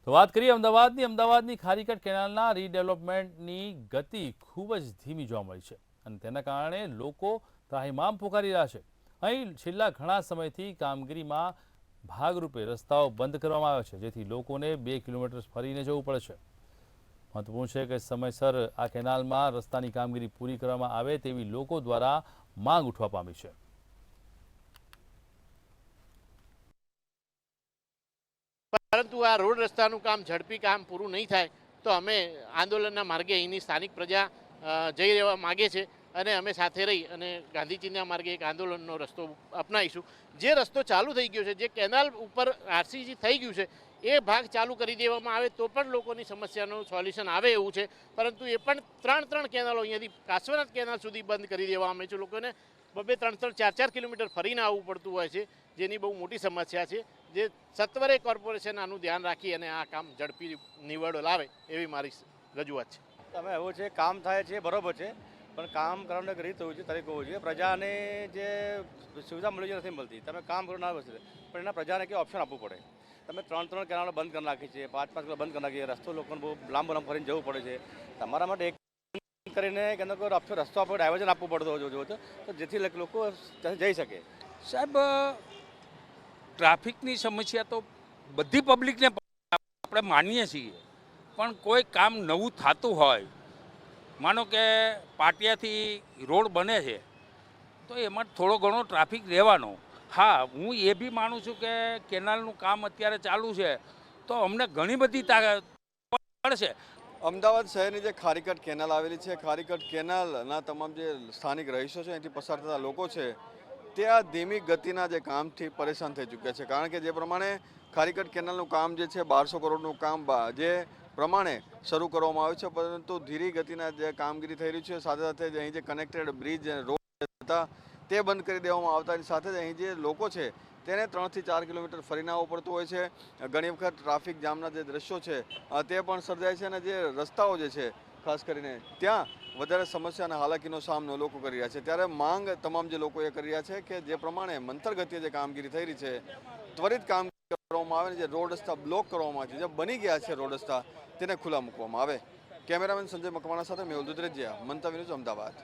તો વાત કરીએ અમદાવાદની ખારીકટ કેનાલના રીડેવલપમેન્ટની ગતિ ખૂબ જ ધીમી જોવા મળી છે અને તેના કારણે લોકો ત્રાહિમામ પોકારી રહ્યા છે। અહીં છેલ્લા ઘણા સમયથી કામગીરીમાં ભાગરૂપે રસ્તાઓ બંધ કરવામાં આવ્યા છે, જેથી લોકોને 2 કિલોમીટર ફરીને જવું પડે છે। મહત્વપૂર્ણ છે કે સમયસર આ કેનાલમાં રસ્તાની કામગીરી પૂરી કરવામાં આવે તેવી લોકો દ્વારા માંગ ઉઠવા પામી છે। પરંતુ આ રોડ રસ્તાનું કામ ઝડપી કામ પૂરું નહીં થાય તો અમે આંદોલનના માર્ગે અહીંની સ્થાનિક પ્રજા જઈ રહેવા માગે છે અને અમે સાથે રહી અને ગાંધીજીના માર્ગે એક આંદોલનનો રસ્તો અપનાવીશું। જે રસ્તો ચાલુ થઈ ગયો છે, જે કેનાલ ઉપર આરસીસી થઈ ગયું છે, એ ભાગ ચાલુ કરી દેવામાં આવે તો પણ લોકોની સમસ્યાનું સોલ્યુશન આવે એવું છે। પરંતુ એ પણ ત્રણ કેનાલો અહીંયાથી કાશ્વનાથ કેનાલ સુધી બંધ કરી દેવામાં આવે છે। લોકોને 2-3, 4 કિલોમીટર ફરીને આવવું પડતું હોય છે, જેની બહુ મોટી સમસ્યા છે। જે સત્વરે કોર્પોરેશન આનું ધ્યાન રાખી અને આ કામ ઝડપી નિવડો લાવે એવી મારી રજૂઆત છે। તમે એવું છે કામ થાય છે બરોબર છે, પણ કામ કરવાનું એક રીત હોય છે, તરીકો હોય છે। પ્રજાને જે સુવિધા મળી નથી મળતી, તમે કામ કરો ના બસ, પણ એના પ્રજાને કે ઓપ્શન આપવું પડે। તમે 3 કેનાલો બંધ કરી નાખી છે, 5 કિલો બંધ કરી નાખી છે, રસ્તો લોકોને બહુ લાંબો ફરીને જવું પડે છે। તમારા માટે એક કરીને કે રસ્તો આપણે ડાયવર્ઝન આપવું પડતો તો જેથી લોકો ત્યાંથી જઈ શકે। સાહેબ, ટ્રાફિકની સમસ્યા તો બધી પબ્લિકને આપણે માનીએ છીએ, પણ કોઈ કામ નવું થતું હોય, માનો કે પાટિયાથી રોડ બને છે તો એમાં થોડો ઘણો ટ્રાફિક રહેવાનો। હા, હું એ બી માનું છું કે કેનાલનું કામ અત્યારે ચાલુ છે તો અમને ઘણી બધી પડશે। અમદાવાદ શહેરની જે ખારીકટ કેનાલ આવેલી છે, ખારીકટ કેનાલના તમામ જે સ્થાનિક રહીશો છે, અહીંથી પસાર થતા લોકો છે, તે આ ધીમી ગતિના જે કામથી પરેશાન થઈ ચૂક્યા છે। કારણ કે જે પ્રમાણે ખારીકટ કેનાલનું કામ જે છે 1200 કરોડનું કામ જે પ્રમાણે શરૂ કરવામાં આવ્યું છે, પરંતુ ધીરી ગતિના જે કામગીરી થઈ રહી છે, સાથે સાથે અહીં જે કનેક્ટેડ બ્રિજ રોડ હતા તે બંધ કરી દેવામાં આવતાની સાથે જ અહીં જે લોકો છે તેને 3 થી 4 કિલોમીટર ફરીને આવવું પડતું હોય છે। ઘણી વખત ટ્રાફિક જામના જે દ્રશ્યો છે તે પણ સર્જાય છે અને જે રસ્તાઓ જે છે ખાસ કરીને ત્યાં વધારે સમસ્યા અને હાલાકીનો સામનો લોકો કરી રહ્યા છે। ત્યારે માંગ તમામ જે લોકો એ કરી રહ્યા છે કે જે પ્રમાણે મંથર ગતિએ જે કામગીરી થઈ રહી છે, ત્વરિત કામગીરી કરવામાં આવે, જે રોડ રસ્તા બ્લોક કરવામાં આવે છે, જે બની ગયા છે રોડ રસ્તા, તેને ખુલ્લા મૂકવામાં આવે। કેમેરામેન સંજય મકવાણા સાથે મેહુલ દુધરેજિયા, મંતવ્ય ન્યૂઝ, અમદાવાદ।